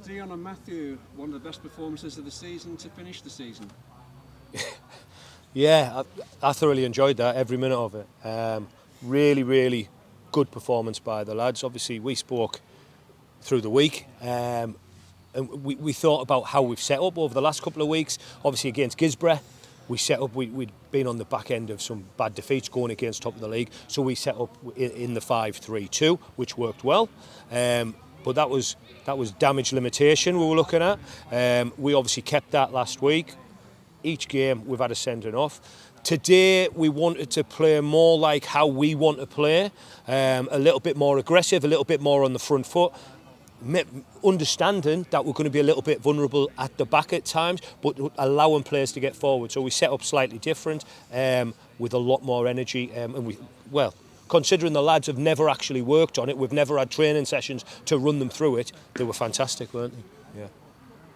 Dion and Matthew, one of the best performances of the season to finish the season. Yeah, I thoroughly enjoyed that, every minute of it. Really good performance by the lads. Obviously, we spoke through the week, and we thought about how we've set up over the last couple of weeks. Obviously, against Gisborough, we set up. We'd been on the back end of some bad defeats going against top of the league, so we set up in the 5-3-2, which worked well. But that was damage limitation we were looking at. We obviously kept that last week. Each game we've had a sending off. Today we wanted to play more like how we want to play, a little bit more aggressive, a little bit more on the front foot, understanding that we're going to be a little bit vulnerable at the back at times, but allowing players to get forward. So we set up slightly different, with a lot more energy, and considering the lads have never actually worked on it, we've never had training sessions to run them through it, they were fantastic, weren't they? Yeah.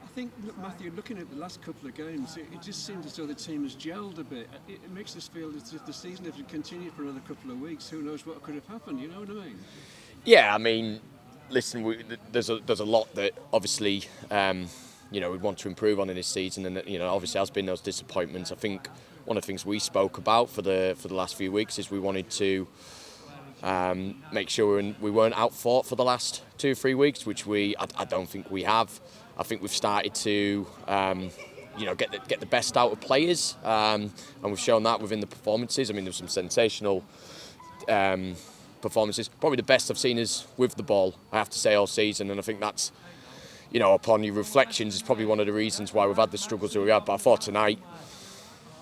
I think, Matthew, looking at the last couple of games, it just seems as though the team has gelled a bit. It makes us feel as if the season, if it continued for another couple of weeks, who knows what could have happened, you know what I mean? Yeah, I mean, listen, there's a lot that obviously, we'd want to improve on in this season, and obviously has been those disappointments. I think one of the things we spoke about for the last few weeks is we wanted to make sure we weren't outfought for the last 2 or 3 weeks, which I don't think we have. I think we've started to get the best out of players, and we've shown that within the performances. I mean, there's some sensational performances. Probably the best I've seen is with the ball, I have to say, all season, and I think that's, upon your reflections, is probably one of the reasons why we've had the struggles that we had. But I thought tonight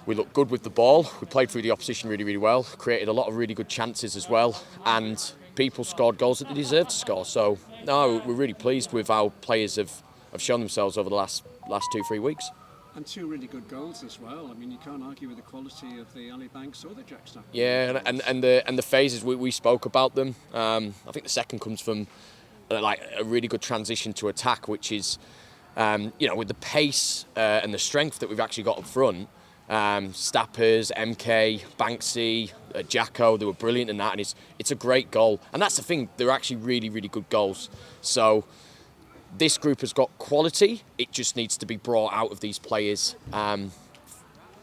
we looked good with the ball. We played through the opposition really well, created a lot of really good chances as well, and people scored goals that they deserved to score. So, no, we're really pleased with how players have shown themselves over the last 2-3 weeks. And 2 really good goals as well. I mean, you can't argue with the quality of the Ali Banks or the Jack Stack. Yeah, and the phases we spoke about them. I think the second comes from a really good transition to attack, which is with the pace and the strength that we've actually got up front. Stappers, MK, Banksy, Jacko, they were brilliant in that, and it's a great goal. And that's the thing, they're actually really good goals. So this group has got quality, it just needs to be brought out of these players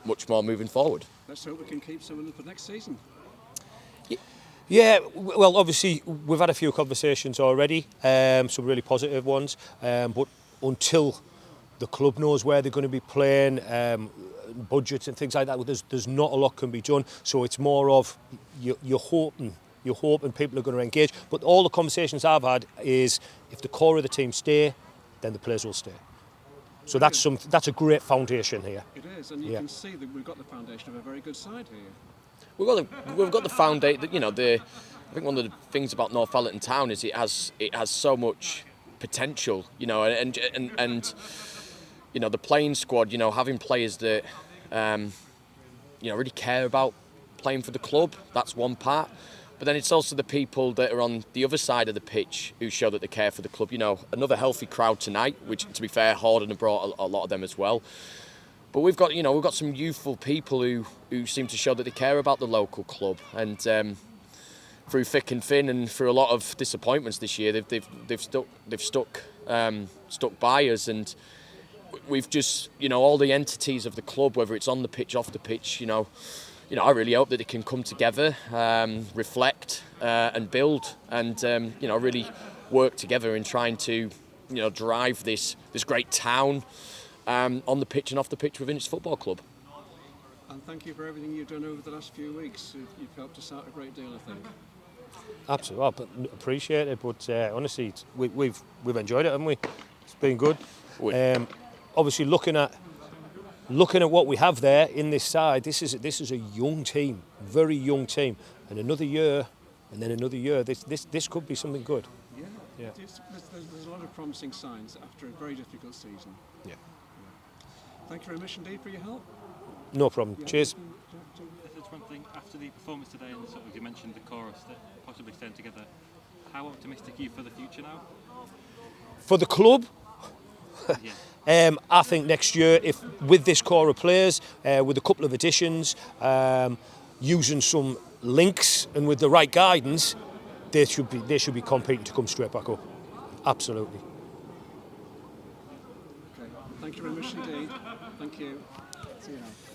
much more moving forward. Let's hope we can keep some of them for next season. Yeah, well, obviously we've had a few conversations already, some really positive ones, but until the club knows where they're going to be playing, budgets and things like that, there's not a lot can be done. So it's more of you're hoping people are going to engage. But all the conversations I've had is if the core of the team stay, then the players will stay. So that's a great foundation here. It is, and you can see that we've got the foundation of a very good side here. We've got the foundation. I think one of the things about Northallerton Town is it has so much potential. And the playing squad. Having players that really care about playing for the club. That's one part. But then it's also the people that are on the other side of the pitch who show that they care for the club. Another healthy crowd tonight, which, to be fair, Horden have brought a lot of them as well. But we've got some youthful people who seem to show that they care about the local club. And through thick and thin, and through a lot of disappointments this year, they've stuck by us. And we've just, all the entities of the club, whether it's on the pitch, off the pitch, I really hope that they can come together, reflect and build, and really work together in trying to drive this great town on the pitch and off the pitch within its football club. And thank you for everything you've done over the last few weeks. You've helped us out a great deal, I think. Absolutely, I appreciate it, but honestly, we've enjoyed it, haven't we? It's been good. Obviously, looking at what we have there in this side, this is a young team, very young team, and another year, and then another year. This could be something good. Yeah. There's a lot of promising signs after a very difficult season. Yeah. Thank you very much indeed for your help. No problem. Cheers. Just one thing, after the performance today, and sort of you mentioned the chorus that possibly staying together, how optimistic are you for the future now? For the club? Yeah. I think next year, if with this core of players, with a couple of additions, using some links and with the right guidance, they should be competing to come straight back up. Absolutely. Thank you very much indeed. Thank you. See you now.